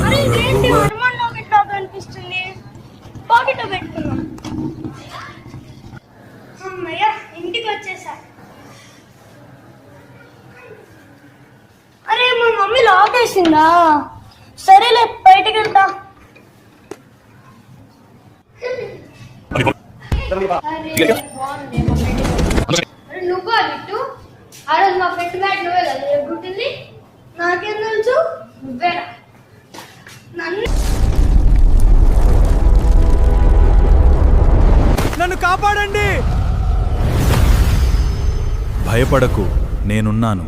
అరే ఇదేంటి హనుమాన్ లాకెట్ లాగా అనిపిస్తుంది. పాకెట్లో పెట్టుకున్నాం. అమ్మయ్య ఇంటికి వచ్చేసా. అరే మా మమ్మీ లాక్ వేసిందా? సరేలే బయటికి వెళ్తా. నువ్వు బిట్టు ఆ రోజు మా ఫ్రెండ్ బ్యాట్ నువ్వే కదా గుర్తుంది. నాకేం తెలుసు? నువ్వేనా నన్ను కాపాడండి. భయపడకు, నేనున్నాను.